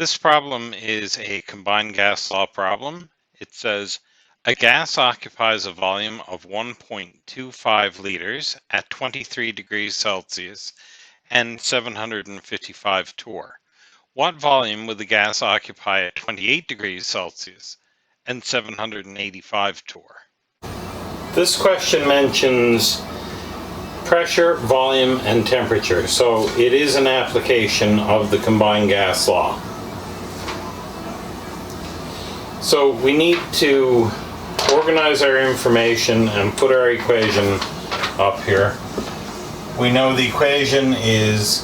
This problem is a combined gas law problem. It says a gas occupies a volume of 1.25 liters at 23 degrees Celsius and 755 torr. What volume would the gas occupy at 28 degrees Celsius and 785 torr? This question mentions pressure, volume, and temperature, so it is an application of the combined gas law. So we need to organize our information and put our equation up here. We know the equation is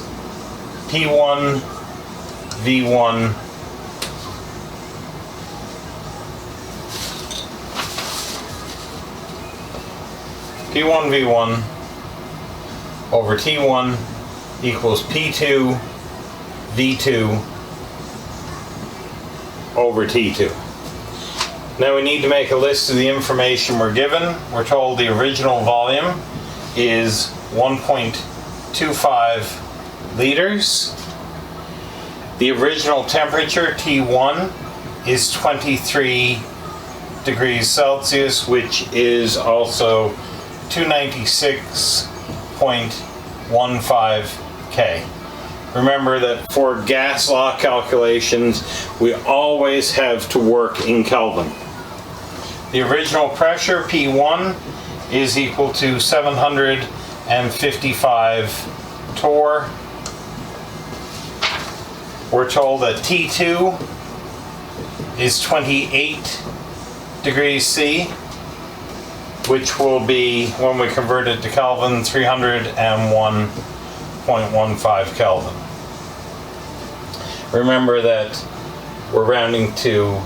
P1 V1 over T1 equals P2 V2 over T2. Now we need to make a list of the information we're given. We're told the original volume is 1.25 liters. The original temperature, T1, is 23 degrees Celsius, which is also 296.15 K. Remember that for gas law calculations, we always have to work in Kelvin. The original pressure, P1, is equal to 755 torr. We're told that T2 is 28 degrees C, which will be, when we convert it to Kelvin, 301.15 Kelvin. Remember that we're rounding to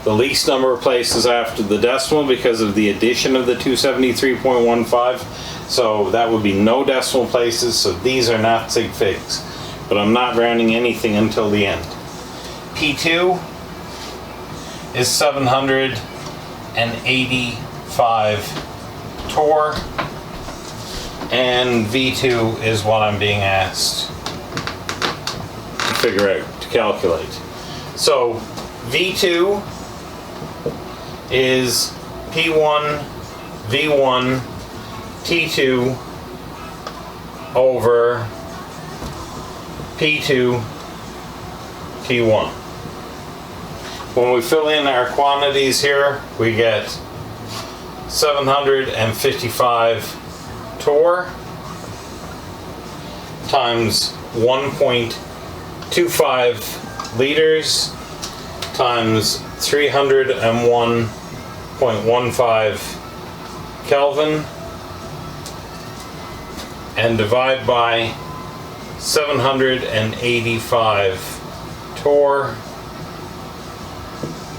the least number of places after the decimal because of the addition of the 273.15. So that would be no decimal places, so these are not sig figs. But I'm not rounding anything until the end. P2 is 785 torr, and V2 is what I'm being asked to figure out, to calculate. So V2 is P1 V1 T2 over P2 T1. When we fill in our quantities here, we get 755 torr times 1.25 liters times 301.15 Kelvin and divide by 785 torr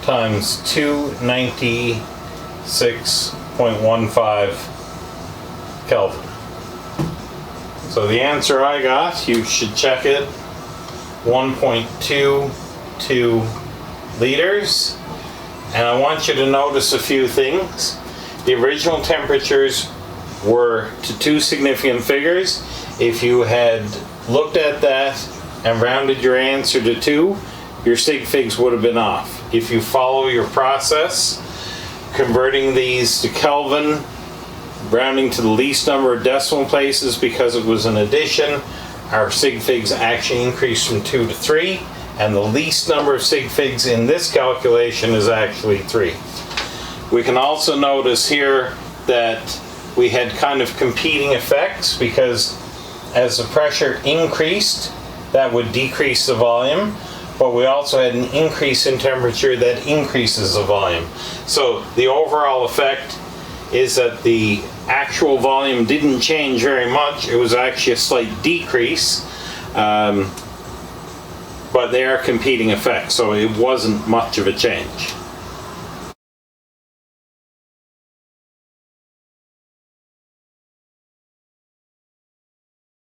times 296.15 Kelvin. So the answer I got, you should check it, 1.22 liters. And I want you to notice a few things. The original temperatures were to two significant figures. If you had looked at that and rounded your answer to 2, your sig figs would have been off. If you follow your process, converting these to Kelvin, rounding to the least number of decimal places because it was an addition, our sig figs actually increased from 2 to 3, and the least number of sig figs in this calculation is actually 3. We can also notice here that we had kind of competing effects, because as the pressure increased, that would decrease the volume, but we also had an increase in temperature that increases the volume. So the overall effect is that the actual volume didn't change very much. It was actually a slight decrease, but they are competing effects, so it wasn't much of a change.